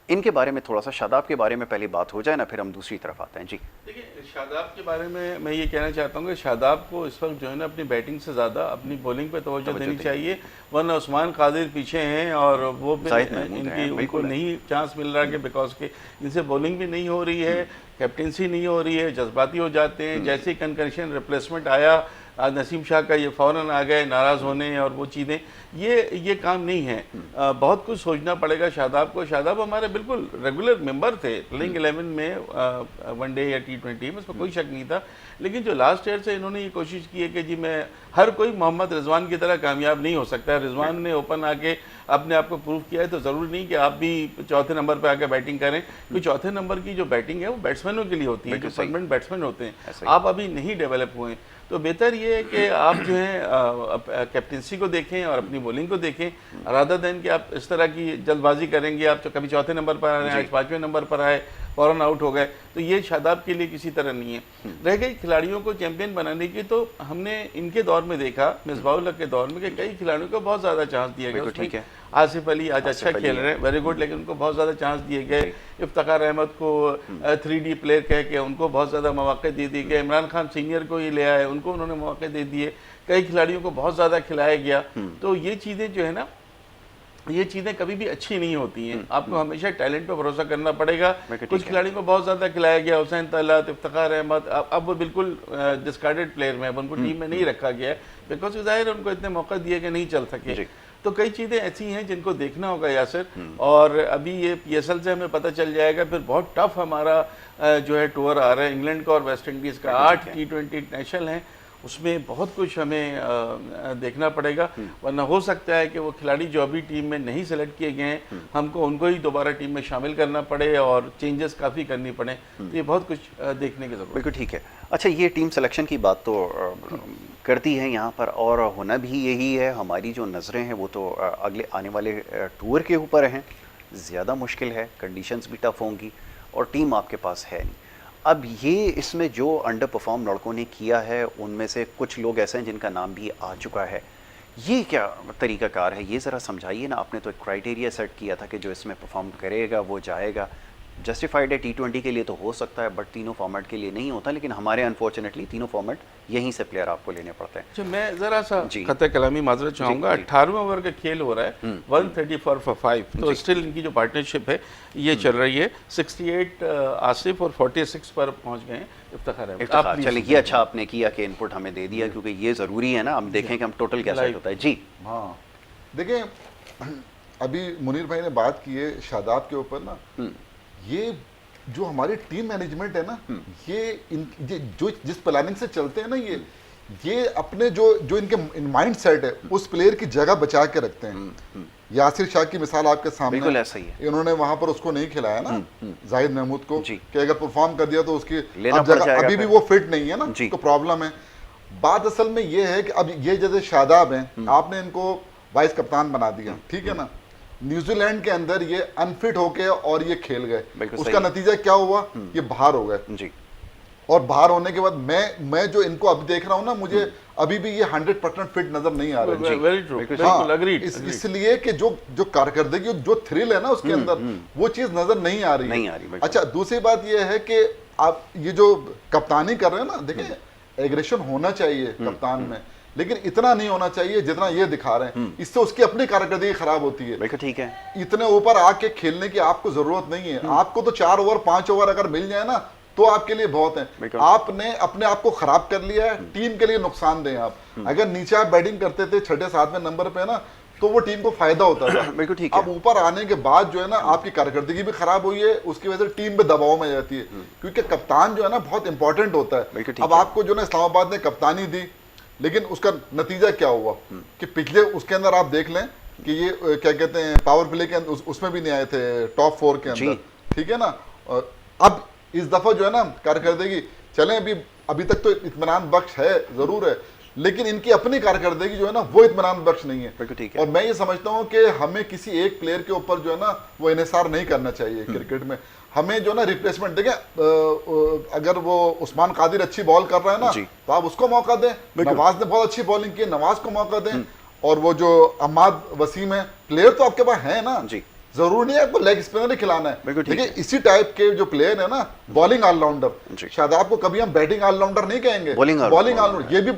इनके बारे में थोड़ा सा शादाब के बारे में पहले बात हो जाए ना, फिर हम दूसरी तरफ आते हैं। जी देखिए, शादाब के बारे में मैं ये कहना चाहता हूँ कि शादाब को इस वक्त जो है ना अपनी बैटिंग से ज़्यादा अपनी बॉलिंग पे तवज्जो देनी चाहिए, वरना उस्मान कादिर पीछे हैं और वो उनको नहीं चांस मिल रहा कि बिकॉज के इनसे बॉलिंग भी नहीं हो रही है, कैप्टेंसी नहीं हो रही है, जज्बाती हो जाते हैं। जैसे ही कंकर्शन रिप्लेसमेंट आया, नसीम शाह का ये फ़ौरन आ गए नाराज़ होने और वो चीज़ें, ये काम नहीं है। बहुत कुछ सोचना पड़ेगा शादाब को। शादाब हमारे बिल्कुल रेगुलर मेंबर थे प्लेइंग 11 में, वनडे या T20 में, उसमें कोई शक नहीं था। लेकिन जो लास्ट ईयर से इन्होंने ये कोशिश की है कि जी मैं हर कोई मोहम्मद रिजवान की तरह कामयाब नहीं हो सकता है। रिजवान ने ओपन आके अपने आप को प्रूव किया है, तो ज़रूरी नहीं कि आप भी चौथे नंबर पर आकर बैटिंग करें, क्योंकि चौथे नंबर की जो बैटिंग है वो बैट्समैनों के लिए होती है, जो परमानेंट बैट्समैन होते हैं। आप अभी नहीं डेवलप हुए, तो बेहतर ये है कि आप जो है कैप्टेंसी को देखें और अपनी बॉलिंग को देखें, रादर देन कि आप इस तरह की जल्दबाजी करेंगे। आप कभी चौथे नंबर पर आ रहे हैं, आज 5वें नंबर पर आए, फौरन आउट हो गए, तो ये शादाब के लिए किसी तरह नहीं है। रह गई खिलाड़ियों को चैंपियन बनाने की, तो हमने इनके दौर में देखा, मिसबाहुल हक के दौर में, कि कई खिलाड़ियों को बहुत ज़्यादा चांस दिया गया। ठीक है, आसिफ अली आज अच्छा खेल रहे हैं, वेरी गुड, लेकिन उनको बहुत ज़्यादा चांस दिए गए। इफ्तिखार अहमद को 3D प्लेयर कह के उनको बहुत ज़्यादा मौके दे दिए गए। इमरान खान सीनियर को ये ले आए, उनको उन्होंने मौके दे दिए। कई खिलाड़ियों को बहुत ज़्यादा खिलाया गया। तो ये चीज़ें जो है ना, ये चीज़ें कभी भी अच्छी नहीं होती हैं। आपको हमेशा टैलेंट पे भरोसा करना पड़ेगा। कुछ खिलाड़ियों को बहुत ज़्यादा खिलाया गया, हुसैन तलत, इफ्तिखार अहमद, अब वो बिल्कुल डिस्कार्डेड प्लेयर में, अब उनको टीम में नहीं रखा गया है, बिकॉज ज़ाहिर उनको इतने मौके दिए कि नहीं चल सके। तो कई चीज़ें ऐसी हैं जिनको देखना होगा यासिर, और अभी ये PSL से हमें पता चल जाएगा। फिर बहुत टफ हमारा जो है टूर आ रहा है इंग्लैंड का और वेस्ट इंडीज़ का। 8 T20 इंटरनेशनल हैं, उसमें बहुत कुछ हमें देखना पड़ेगा, वरना हो सकता है कि वो खिलाड़ी जो अभी टीम में नहीं सेलेक्ट किए गए हैं, हमको उनको ही दोबारा टीम में शामिल करना पड़े और चेंजेस काफ़ी करनी पड़े। तो ये बहुत कुछ देखने की ज़रूरत है। बिल्कुल ठीक है। अच्छा, ये टीम सिलेक्शन की बात तो करती है यहाँ पर, और होना भी यही है। हमारी जो नज़रें हैं वो तो अगले आने वाले टूर के ऊपर हैं। ज़्यादा मुश्किल है, कंडीशंस भी टफ होंगी और टीम आपके पास है नहीं। अब ये इसमें जो अंडर परफॉर्म लड़कों ने किया है, उनमें से कुछ लोग ऐसे हैं जिनका नाम भी आ चुका है। ये क्या तरीक़ाकार है, ये ज़रा समझाइए ना। आपने तो एक क्राइटेरिया सेट किया था कि जो इसमें परफॉर्म करेगा वो जाएगा। जस्टिफाइड है T20 के लिए तो हो सकता है, बट तीनों फॉर्मेट के लिए नहीं होता। लेकिन हमारे अनफॉर्चुनेटली तीनों फॉर्मेट यहीं से प्लेयर आपको लेने पड़ते हैं। अच्छा, मैं ज़रा सा खतरे कलामी माजरत चाहूँगा। 18वें ओवर का खेल हो रहा है, 134 for 5, तो स्टिल इनकी जो पार्टनरशिप है ये चल रही है। 68 आसिफ और 46 पर पहुँच गए हैं इफ्तिखार अहमद। चलिए, ये अच्छा आपने किया कि इनपुट हमें दे दिया, क्योंकि ये ज़रूरी है ना। हम देखें कि हम टोटल क्या सेट होता है। जी हाँ, देखिए अभी मुनीर भाई ने बात की है शादाब के ऊपर ना, ये जो हमारी टीम मैनेजमेंट है ना, ये जो जिस प्लानिंग से चलते हैं ना, ये अपने जो इनके माइंड सेट है उस प्लेयर की जगह बचा के रखते हैं। यासिर शाह की मिसाल आपके सामने, बिल्कुल ऐसा ही है। इन्होंने वहां पर उसको नहीं खिलाया ना, जाहिद महमूद को, कि अगर परफॉर्म कर दिया तो उसकी जगह अभी भी वो फिट नहीं है ना, तो प्रॉब्लम है। बात असल में ये है कि अब ये जैसे शादाब हैं, आपने इनको वाइस कप्तान बना दिया, ठीक है ना। न्यूजीलैंड के अंदर ये अनफिट होके और ये खेल गए, उसका नतीजा क्या हुआ, ये बाहर हो गए जी। और बाहर होने के बाद मैं जो इनको अभी देख रहा हूं ना, मुझे अभी भी ये 100% फिट नजर नहीं आ रहा है। इसलिए कि जो कारकर्दगी, जो थ्रिल है ना उसके अंदर, वो चीज नजर नहीं आ रही है। अच्छा, दूसरी बात ये है कि आप ये जो कप्तानी कर रहे हैं ना, देखिए एग्रेशन होना चाहिए कप्तान में, लेकिन इतना नहीं होना चाहिए जितना ये दिखा रहे हैं। इससे उसकी अपनी कारकर्दगी खराब होती है। बिल्कुल ठीक है। इतने ऊपर आके खेलने की आपको जरूरत नहीं है। आपको तो 4 ओवर 5 ओवर अगर मिल जाए ना तो आपके लिए बहुत है। आपने अपने आप को खराब कर लिया है, टीम के लिए नुकसान दें आप। अगर नीचे आप बैटिंग करते थे 6-7वें नंबर पे ना, तो वो टीम को फायदा होता था। बिल्कुल ठीक है। अब ऊपर आने के बाद जो है ना आपकी कारकर्दगी भी खराब हुई है, उसकी वजह से टीम पे दबाव में जाती है, क्योंकि कप्तान जो है ना बहुत इंपॉर्टेंट होता है। अब आपको जो ना इस्लामाबाद ने कप्तानी दी, लेकिन उसका नतीजा क्या हुआ कि पिछले उसके अंदर आप देख लें कि ये क्या कहते हैं पावर प्ले के अंदर उसमें भी नहीं आए थे टॉप 4 के अंदर, ठीक है ना। अब इस दफा जो है ना कारकर्दगी चलें, अभी तक तो इत्मीनान बख्श है जरूर है, लेकिन इनकी अपनी कारकर्दगी जो है ना वो इत्मीनान बख्श नहीं है। और मैं ये समझता हूँ कि हमें किसी एक प्लेयर के ऊपर जो है ना वो इन्हिसार नहीं करना चाहिए क्रिकेट में। हमें जो ना रिप्लेसमेंट देखें, अगर वो उस्मान कादिर अच्छी बॉल कर रहा है ना तो आप उसको मौका दें। नवाज ने बहुत अच्छी बॉलिंग की, नवाज को मौका दें। और वो जो अहमद वसीम है, प्लेयर तो आपके पास है ना, जरूर नहीं है आपको लेग स्पिनर ही खिलाना है। देखिए इसी टाइप के जो प्लेयर है ना बॉलिंग ऑलराउंडर, शादाब को कभी हम बैटिंग ऑलराउंडर नहीं कहेंगे, बॉलिंग ऑलराउंडर। ये भी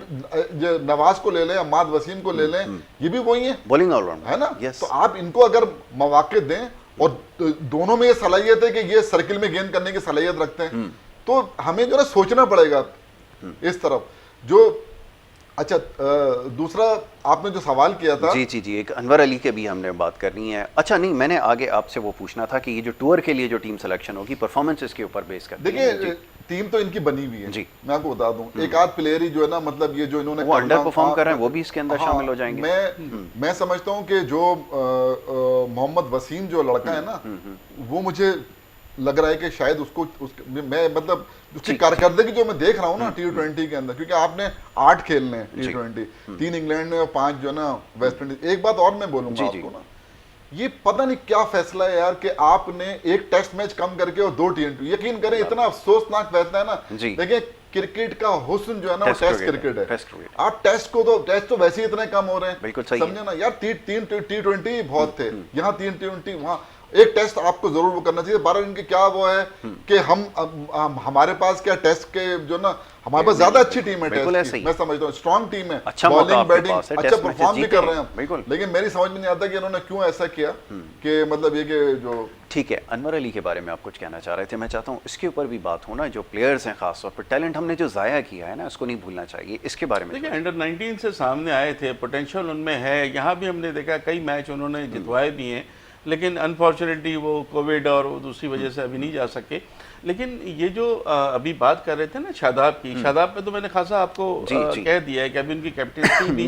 नवाज को ले लें, अहमद वसीम को ले लें, ये भी वही है बॉलिंग ऑलराउंडर, है ना। तो आप इनको अगर मौके दें और दोनों में ये सलाहियत है कि ये सर्किल में गेंद करने की सलाहियत रखते हैं, तो हमें जो है सोचना पड़ेगा इस तरफ। जो अच्छा दूसरा आपने जो सवाल किया था, जी एक अनवर अली के भी हमने बात करनी है। अच्छा नहीं, मैंने आगे आपसे वो पूछना था कि ये जो टूर के लिए जो टीम सिलेक्शन होगी परफॉर्मेंसेस के ऊपर बेस कर, देखिए टीम तो इनकी बनी हुई है जी, मैं आपको बता दूं। एक आध प्लेयर ही जो है ना, मतलब ये जो इन्होंने वो अंडर परफॉर्म कर रहे हैं वो भी इसके अंदर शामिल हो जाएंगे। मैं समझता हूं कि जो मोहम्मद वसीम जो लड़का है ना, वो मुझे लग रहा है कि शायद उसको मैं मतलब उसकी कारकर्दगी जो मैं देख रहा हूँ ना T20 के अंदर, क्योंकि आपने 8 खेलने हैं T20, 3 इंग्लैंड में और 5 जो ना वेस्ट इंडीज। एक बात और मैं बोलूंगा आपको ना, ये पता नहीं क्या फैसला है यार कि आपने एक टेस्ट मैच कम करके और 2 T20, यकीन करें इतना अफसोसनाक फैसला है ना। देखिए क्रिकेट का हुस्न जो है ना वो टेस्ट क्रिकेट है। आप टेस्ट तो वैसे ही इतने कम हो रहे हैं, समझे ना यार। 3 T20 बहुत थे, यहाँ 3 T20, वहाँ एक टेस्ट आपको जरूर वो करना चाहिए। 12 इनके क्या वो है कि हमारे पास क्या टेस्ट के जो ना हमारे पास ज्यादा अच्छी टीम है टेस्ट की, मैं समझता हूँ स्ट्रॉन्ग टीम है, बॉलिंग बैटिंग अच्छा परफॉर्म भी कर रहे हैं, लेकिन मेरी समझ में नहीं आता कि इन्होंने क्यों ऐसा किया कि मतलब ये कि जो ठीक है। अनवर अली के बारे में आप कुछ कहना चाह रहे थे, मैं चाहता हूँ इसके ऊपर भी बात हो ना। जो प्लेयर्स हैं खासतौर पर टैलेंट हमने जो ज़ाया किया है ना, इसको नहीं भूलना चाहिए। इसके बारे में देखिए अंडर 19 से सामने आए थे, पोटेंशियल उनमें है। यहाँ भी हमने देखा कई मैच उन्होंने जितवाए भी हैं, लेकिन अनफॉर्चुनेटली वो कोविड और दूसरी वजह से अभी नहीं जा सके। लेकिन ये जो अभी बात कर रहे थे ना शादाब की, शादाब पे तो मैंने खासा आपको कह दिया है कि अभी उनकी कैप्टनसी भी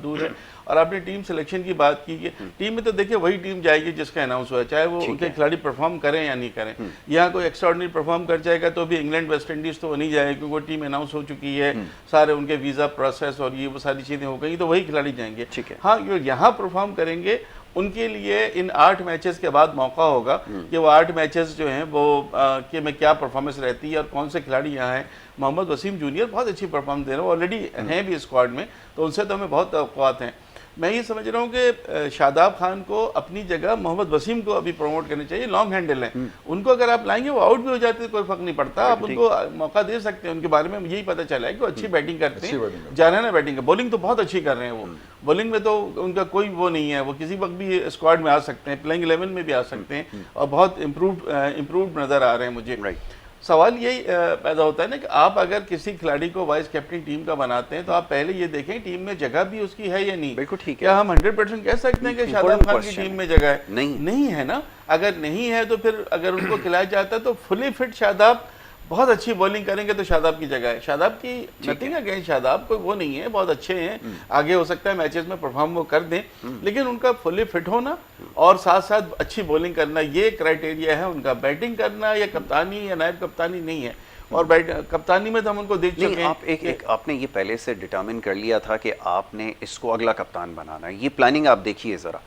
दूर है। और आपने टीम सिलेक्शन की बात की कि टीम में तो देखिए वही टीम जाएगी जिसका अनाउंस हुआ है, चाहे वो उनके खिलाड़ी परफॉर्म करें या नहीं करें। यहाँ कोई एक्स्ट्राऑर्डिनरी परफॉर्म कर जाएगा तो भी इंग्लैंड वेस्ट इंडीज़ तो वो नहीं जाएगी, क्योंकि वो टीम अनाउंस हो चुकी है, सारे उनके वीज़ा प्रोसेस और ये वो सारी चीज़ें हो गई, तो वही खिलाड़ी जाएंगे। हाँ, जो यहाँ परफॉर्म करेंगे उनके लिए इन 8 मैचेस के बाद मौका होगा कि वो 8 मैचेस जो हैं वो कि में क्या परफॉर्मेंस रहती है और कौन से खिलाड़ी यहाँ हैं। मोहम्मद वसीम जूनियर बहुत अच्छी परफॉर्मेंस दे रहे हैं, ऑलरेडी हैं भी स्क्वाड में, तो उनसे तो हमें बहुत तवक्कुआत हैं। मैं ये समझ रहा हूँ कि शादाब खान को अपनी जगह मोहम्मद वसीम को अभी प्रमोट करनी चाहिए। लॉन्ग हैंडल हैं, उनको अगर आप लाएंगे वो आउट भी हो जाते हैं, कोई फर्क नहीं पड़ता, आप उनको मौका दे सकते हैं। उनके बारे में यही पता चला है कि वो अच्छी बैटिंग करते हैं, जाना बैटिंग का, बॉलिंग तो बहुत अच्छी कर रहे हैं वो। बॉलिंग में तो उनका कोई वो नहीं है, वो किसी वक्त भी स्क्वाड में आ सकते हैं, प्लेइंग 11 में भी आ सकते हैं और बहुत इम्प्रूव्ड नज़र आ रहे हैं मुझे। सवाल यही पैदा होता है ना कि आप अगर किसी खिलाड़ी को वाइस कैप्टन टीम का बनाते हैं तो आप पहले ये देखें टीम में जगह भी उसकी है या नहीं। बिल्कुल ठीक है। क्या हम 100% कह सकते हैं कि शादाब खान की टीम में जगह है? नहीं है ना। अगर नहीं है तो फिर अगर उनको खिलाया जाता है तो फुली फिट शादाब बहुत अच्छी बॉलिंग करेंगे तो शादाब की जगह है। शादाब की नथिंग अगेंस्ट शादाब, कोई वो नहीं है, बहुत अच्छे हैं, आगे हो सकता है मैचेस में परफॉर्म वो कर दें, लेकिन उनका फुली फिट होना और साथ साथ अच्छी बॉलिंग करना ये क्राइटेरिया है उनका। बैटिंग करना या कप्तानी या नायब कप्तानी नहीं है। और कप्तानी में तो हम उनको देख चुके हैं। आपने ये पहले से डिटर्मिन कर लिया था कि आपने इसको अगला कप्तान बनाना है, ये प्लानिंग आप देखिए ज़रा।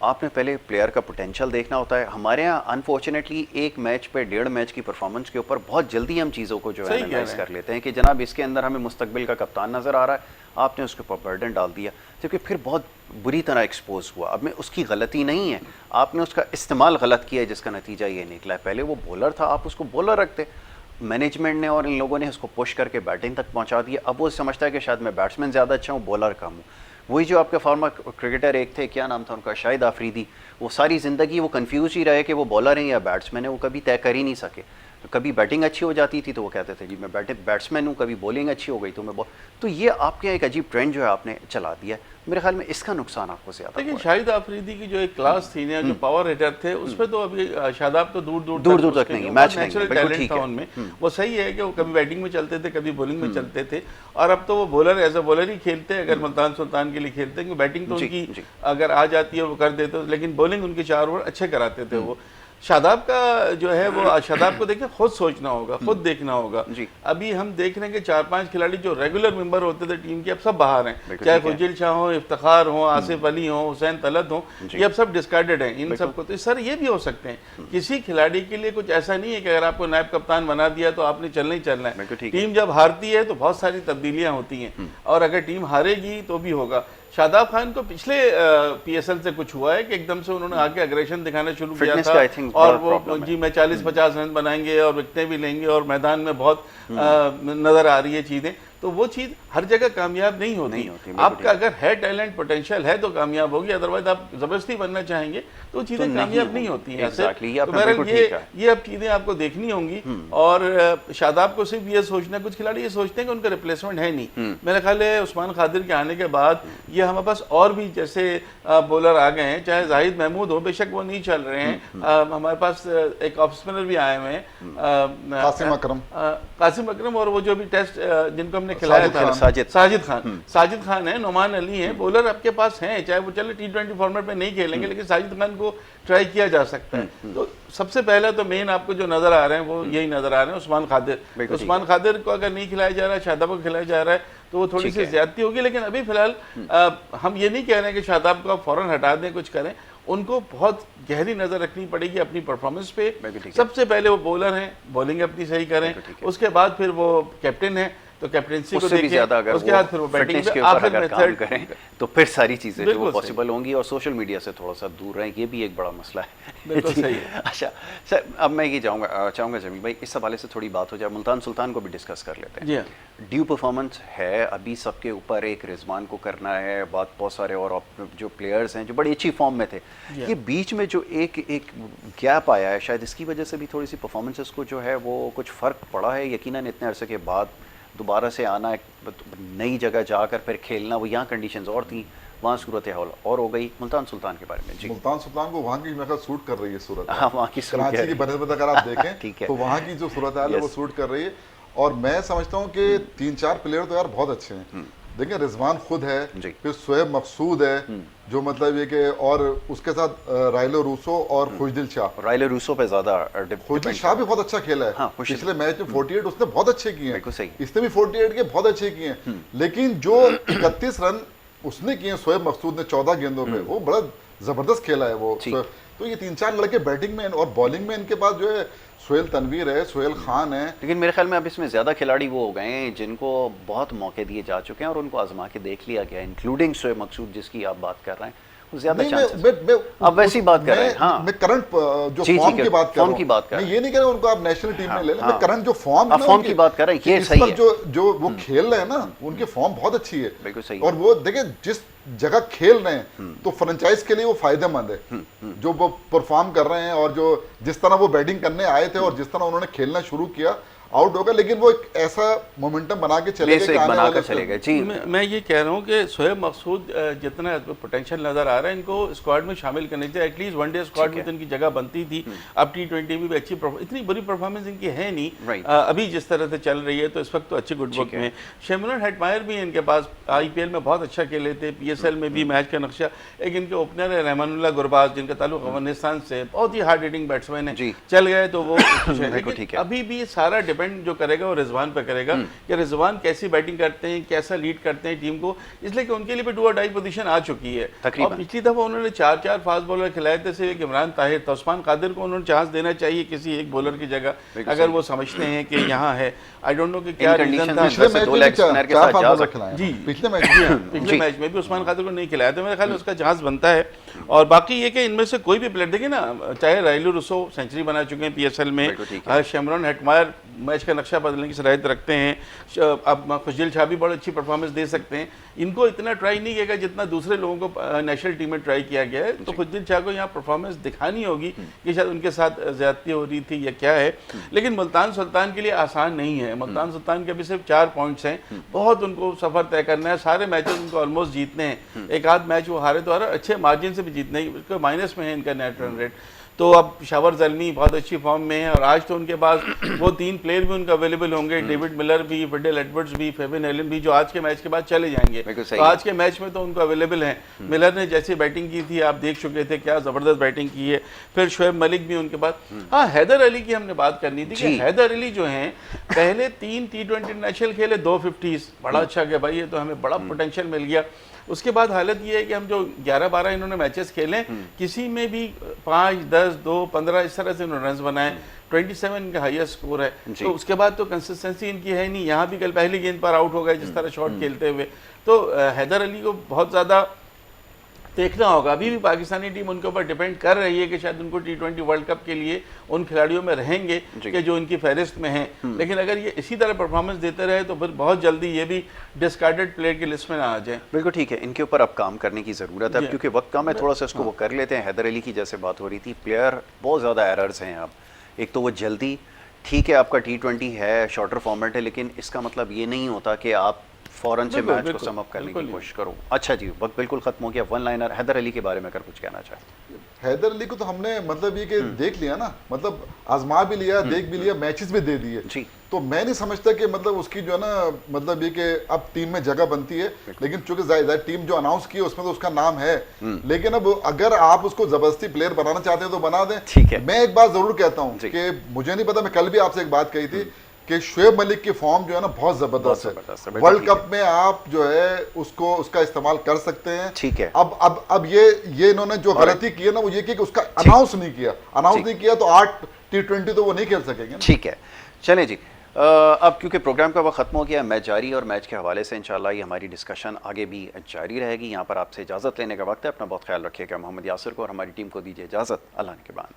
आपने पहले प्लेयर का पोटेंशियल देखना होता है। हमारे यहाँ अनफॉर्चुनेटली एक मैच पे 1.5 मैच की परफॉर्मेंस के ऊपर बहुत जल्दी हम चीज़ों को जो है एनालाइज कर लेते हैं कि जनाब इसके अंदर हमें मुस्तकबिल का कप्तान नज़र आ रहा है, आपने उसके ऊपर बर्डन डाल दिया, क्योंकि फिर बहुत बुरी तरह एक्सपोज हुआ। अब में उसकी गलती नहीं है, आपने उसका इस्तेमाल गलत किया है जिसका नतीजा ये निकला है। पहले वो बॉलर था, आप उसको बॉलर रखते, मैनेजमेंट ने और इन लोगों ने उसको पुश करके बैटिंग तक पहुँचा दिया। अब वो समझता है कि शायद मैं बैट्समैन ज़्यादा अच्छा हूँ, बॉलर कम हूँ। वही जो आपके फॉर्मर क्रिकेटर एक थे, क्या नाम था उनका, शाहिद आफरीदी, वो सारी ज़िंदगी वो कंफ्यूज ही रहे कि वो बॉलर हैं या बैट्समैन है, वो कभी तय कर ही नहीं सके। कभी बैटिंग अच्छी हो जाती थी तो वो कहते थे जी मैं बैट्समैन हूँ, कभी बॉलिंग अच्छी हो गई तो मैं तो ये आपके एक अजीब ट्रेंड जो है आपने चला दिया है। मेरे ख्याल में इसका नुकसान आपको ज़्यादा लेकिन हुआ है। शाहिद आफरीदी की जो एक क्लास थी ना, जो पावर हिटर थे, उसमें तो अभी शादाब तो दूर दूर तक नहीं है, मैच नहीं है, नेचुरल बिल्कुल टैलेंट ठीक था है। उनमें। वो सही है कि वो कभी बैटिंग में चलते थे, कभी बॉलिंग में चलते थे, और अब तो वो बॉलर एज अ बॉलर ही खेलते हैं अगर मुल्तान सुल्तान के लिए खेलते हैं, क्योंकि बैटिंग तो जी, उनकी जी। अगर आ जाती है वो कर देते, लेकिन बॉलिंग उनके 4 ओवर अच्छे कराते थे वो। शादाब का जो है वो शादाब को देखिए खुद सोचना होगा, खुद देखना होगा। जी। अभी हम देख रहे हैं कि 4-5 खिलाड़ी जो रेगुलर मेंबर होते थे टीम के, अब सब बाहर हैं, बिल्कुल चाहे ठीक है। खुजिल शाह हो, इफ्तिखार हो, आसिफ अली हो, हुसैन तलत हो, जी। ये अब सब डिस्कार्डेड हैं इन सबको। तो सर ये भी हो सकते हैं, किसी खिलाड़ी के लिए कुछ ऐसा नहीं है कि अगर आपको नायब कप्तान बना दिया तो आपने चलना ही चलना है। बिल्कुल ठीक है। टीम जब हारती है तो बहुत सारी तब्दीलियां होती हैं, और अगर टीम हारेगी तो भी होगा। शादाब खान को पिछले पीएसएल से कुछ हुआ है कि एकदम से उन्होंने आके अग्रेशन दिखाना शुरू किया Fitness का I था, think और बड़ा वो problem है। जी मैं 40-50 रन बनाएंगे और विकेटें भी लेंगे और मैदान में बहुत नजर आ रही है चीजें। तो वो चीज हर जगह कामयाब नहीं होती। बिल्कुल आपका अगर है टैलेंट, पोटेंशियल है तो कामयाब होगी, अदरवाइज आप जबरदस्ती बनना चाहेंगे तो चीजें नहीं कामयाब होगी। नहीं होती हैं ऐसे। Exactly, ये तो आपने बहरहाल बिल्कुल ठीक कहा। ये अब चीजें आपको देखनी होंगी। और शादाब को सिर्फ ये सोचना, कुछ खिलाड़ी ये सोचते हैं कि उनका रिप्लेसमेंट है नहीं। मेरा ख्याल है उस्मान खादिर के आने के बाद ये हमारे पास और भी जैसे बॉलर आ गए हैं, चाहे जाहिद महमूद हो, बेशक वो नहीं चल रहे हैं, हमारे पास एक ऑफ स्पिनर भी आए हुए हैं, कासिम अकरम, और वो जो भी टेस्ट जिनको हमने खिलाया था, साजिद खान है, नुमान अली है, बॉलर आपके पास हैं, चाहे वो चले T20 फॉर्मेट में नहीं खेलेंगे, लेकिन साजिद खान को ट्राई किया जा सकता है। तो सबसे पहले तो मेन आपको जो नजर आ रहे हैं वो यही नजर आ रहे हैं, उस्मान खादिर। उस्मान खादिर को अगर नहीं खिलाया जा रहा है, शादाब को खिलाया जा रहा है, तो वो थोड़ी सी ज्यादती होगी। लेकिन अभी फिलहाल हम ये नहीं कह रहे हैं कि शादाब को आप फौरन हटा दें, कुछ करें, उनको बहुत गहरी नजर रखनी पड़ेगी अपनी परफॉर्मेंस पे। सबसे पहले वो बॉलर हैं, बॉलिंग अपनी सही करें, उसके बाद फिर वो कैप्टन है तो कैप्टनसी को देखें, उसके बाद फिर वो बैटिंग पे आखिर में थर्ड करें तो फिर सारी चीज़ें जो पॉसिबल होंगी। और सोशल मीडिया से थोड़ा सा दूर रहें, ये भी एक बड़ा मसला है। बिल्कुल सही है। अच्छा सर, अब मैं ये चाहूँगा जमील भाई इस हवाले से थोड़ी बात हो जाए, मुल्तान सुल्तान को भी डिस्कस कर लेते हैं। जी हाँ। ड्यू परफॉर्मेंस है अभी सबके ऊपर, एक रिजवान को करना है, बात बहुत सारे और जो प्लेयर्स हैं जो बड़ी अच्छी फॉर्म में थे, ये बीच में जो एक गैप आया है, शायद इसकी वजह से भी थोड़ी सी परफॉर्मेंसेस को जो है वो कुछ फ़र्क पड़ा है। यकीनन इतने अरसे के बाद दोबारा से आना, नई जगह जाकर फिर खेलना, वो यहाँ कंडीशंस और थी, वहाँ सूरत हाल और हो गई। मुल्तान सुल्तान के बारे में जी। मुल्तान सुल्तान को वहाँ की मेरे ख्याल सूट कर रही है सूरत, हाँ वहाँ की कराची की बनस्बत अगर आप देखें तो वहाँ की जो सूरत हाल है वो सूट कर रही है। और मैं समझता हूँ कि 3-4 प्लेयर तो यार बहुत अच्छे हैं। देखिए रिजवान खुद है, फिर शोएब मकसूद है, जो मतलब ये कि और उसके साथ राइलो रूसो और खुशदिल शाह। राइलो रूसो पे ज्यादा खुशदिल शाह भी बहुत अच्छा खेला है। हाँ, पिछले मैच में 48 उसने बहुत अच्छे किए हैं, सही। इसने भी 48 के बहुत अच्छे किए हैं। लेकिन जो 31 रन उसने किए शोएब मकसूद ने 14 गेंदों पे, वो बड़ा जबरदस्त खेला है वो। तो ये 3-4 लड़के बैटिंग में और बॉलिंग में इनके पास जो है सुहेल तनवीर है, सुहेल खान है। लेकिन मेरे ख्याल में अब इसमें ज़्यादा खिलाड़ी वो हो गए हैं जिनको बहुत मौके दिए जा चुके हैं और उनको आजमा के देख लिया गया, इंक्लूडिंग शोएब मकसूद जिसकी आप बात कर रहे हैं, ज्यादा चांसेस। अब वैसी बात कर रहे हैं। हाँ, मैं करंट जो फॉर्म की बात कर रहा हूं, मैं ये नहीं कह रहा उनको आप नेशनल टीम में ले लें, मैं करंट जो फॉर्म की बात कर रहे हैं, ये सही है। जो वो खेल रहे हैं ना, उनकी फॉर्म बहुत अच्छी है, बिल्कुल सही। और वो देखिए जिस जगह खेल रहे हैं तो फ्रेंचाइज के लिए वो फायदेमंद है, जो वो परफॉर्म कर रहे हैं और जो जिस तरह वो बैटिंग करने आए थे और जिस तरह उन्होंने खेलना शुरू किया, आउट होगा, लेकिन वो एक ऐसा मोमेंटम बना के चलेगा। जी मैं ये कह रहा हूँ कि शोएब मकसूद जितना पोटेंशियल नजर आ रहा है, इनको स्क्वाड में शामिल करने चाहिए। एटलीस्ट वनडे स्क्वाड में तो इनकी जगह बनती थी। अब T20 में भी अच्छी इतनी बुरी परफॉर्मेंस इनकी है नहीं, अभी जिस तरह से चल रही है, तो इस वक्त तो अच्छी गुड बुक में। शेमरन हेटमायर भी इनके पास IPL में बहुत अच्छा खेले थे, PSL में भी मैच का नक्शा। एक इनके ओपनर है रहमानुल्लाह गुरबाज, जिनका ताल्लुक अफगानिस्तान से, बहुत ही हार्ड हिटिंग बैट्समैन है, चल गए तो वो अभी भी सारा डिपेंड जो करेगा वो रिजवान पे करेगा कि रिजवान कैसी बैटिंग करते हैं, कैसा लीड करते हैं टीम को, इसलिए कि उनके लिए भी डू और डाई पोजीशन आ चुकी है। और पिछली दफा उन्होंने 4-4 फास्ट बॉलर खिलाए थे, सिर्फ इमरान ताहिर था। उस्मान कादिर को उन्होंने चांस देना चाहिए किसी एक बॉलर की जगह, अगर वो समझते हैं कि यहाँ है। आई डोंट नो कि क्या रीजन था। जी पिछले मैच में भी उस्मान कादिर को नहीं खिलाया था, मेरे ख्याल में उसका चांस बनता है। और बाकी ये कि इनमें से कोई भी प्लेयर देखिए ना, चाहे राइलो रूसो सेंचुरी बना चुके हैं PSL में, शेमरन हेटमायर मैच का नक्शा बदलने की सलाहियत रखते हैं। अब खुशदिल शाह भी बहुत अच्छी परफॉर्मेंस दे सकते हैं। इनको इतना ट्राई नहीं किया जितना दूसरे लोगों को नेशनल टीम में ट्राई किया गया है। तो खुशदिल शाह को यहाँ परफॉर्मेंस दिखानी होगी कि शायद उनके साथ ज्यादती हो रही थी या क्या है। लेकिन मुल्तान सुल्तान के लिए आसान नहीं है। मुल्तान सुल्तान के अभी सिर्फ 4 पॉइंट्स हैं, बहुत उनको सफ़र तय करना है। सारे मैचेस उनको ऑलमोस्ट जीतने हैं, एक आध मैच वो हारे तो हारे, अच्छे मार्जिन से भी जीतने हैं। उसके माइनस में है इनका नेट रन रेट। तो अब शावर जल्मी बहुत अच्छी फॉर्म में है और आज तो उनके पास वो 3 प्लेयर भी उनका अवेलेबल होंगे, डेविड मिलर भी, फिडेल एडवर्ड्स भी, फेबिन एलन भी, जो आज के मैच के बाद चले जाएंगे। तो आज के मैच में तो उनको अवेलेबल हैं। मिलर ने जैसी बैटिंग की थी आप देख चुके थे, क्या ज़बरदस्त बैटिंग की है। फिर शुएब मलिक भी उनके पास। हाँ, हैदर अली की हमने बात करनी थी कि हैदर अली जो हैं पहले 3 T20 इंटरनेशनल खेले, 2 50s, बड़ा अच्छा गया भाई, ये तो हमें बड़ा पोटेंशियल मिल गया। उसके बाद हालत ये है कि हम जो 11-12 इन्होंने मैचेस खेले, किसी में भी 5, 10, 2, 15 इस तरह से इन्होंने रन बनाए। 27 इनका हाईएस्ट स्कोर है। तो उसके बाद तो कंसिस्टेंसी इनकी है नहीं। यहाँ भी कल पहली गेंद पर आउट हो गए जिस तरह शॉट खेलते हुए। तो हैदर अली को बहुत ज़्यादा देखना होगा। अभी भी पाकिस्तानी टीम उनके ऊपर डिपेंड कर रही है कि शायद उनको T20 वर्ल्ड कप के लिए उन खिलाड़ियों में रहेंगे कि जो इनकी फहरिस्त में हैं। लेकिन अगर ये इसी तरह परफॉर्मेंस देते रहे तो फिर बहुत जल्दी ये भी डिस्कार्डेड प्लेयर की लिस्ट में ना आ जाए। बिल्कुल ठीक है, इनके ऊपर अब काम करने की ज़रूरत है। क्योंकि वक्त कम है, थोड़ा सा इसको वो कर लेते हैं। हैदर अली की जैसे बात हो रही थी, प्लेयर बहुत ज़्यादा एरर्स हैं। अब एक तो वो जल्दी, ठीक है आपका T20 है, शॉर्टर फॉर्मेट है, लेकिन इसका मतलब ये नहीं होता कि आप फ़ौरन से मैच को सम अप करने की कोशिश करो। अच्छा जी, वक्त बिल्कुल खत्म हो गया। 1 लाइनर हैदर अली के बारे में अगर कुछ कहना चाहे। हैदर अली को तो हमने मतलब ये कि देख लिया ना, मतलब आजमा भी लिया, देख भी लिया, मैचेस भी दे दिए। तो मैं नहीं समझता कि मतलब उसकी जो है ना, मतलब ये कि अब टीम में जगह बनती है। लेकिन चूंकि जाहिर टीम जो अनाउंस की है उसमें तो उसका नाम है। लेकिन अब अगर आप उसको जबरदस्ती प्लेयर बनाना चाहते हैं तो बना दें। ठीक है, मैं एक बात जरूर कहता हूँ कि मुझे नहीं पता, मैं कल भी आपसे एक बात कही थी कि शुएब मलिक की फॉर्म जो है ना बहुत जबरदस्त है। वर्ल्ड कप में आप जो है उसका इस्तेमाल कर सकते हैं। ठीक है। अब ये इन्होंने जो गलती की है ना वो ये कि उसका अनाउंस नहीं किया तो 8 T20 तो वो नहीं खेल सकेंगे। ठीक है, चलें जी। अब क्योंकि प्रोग्राम का वक्त खत्म हो गया, मैच जारी है और मैच के हवाले से इंशाल्लाह ये हमारी डिस्कशन आगे भी जारी रहेगी। यहाँ पर आपसे इजाज़त लेने का वक्त है। अपना बहुत ख्याल रखिएगा। मोहम्मद यासिर को और हमारी टीम को दीजिए इजाज़त। अल्लाह के बाद।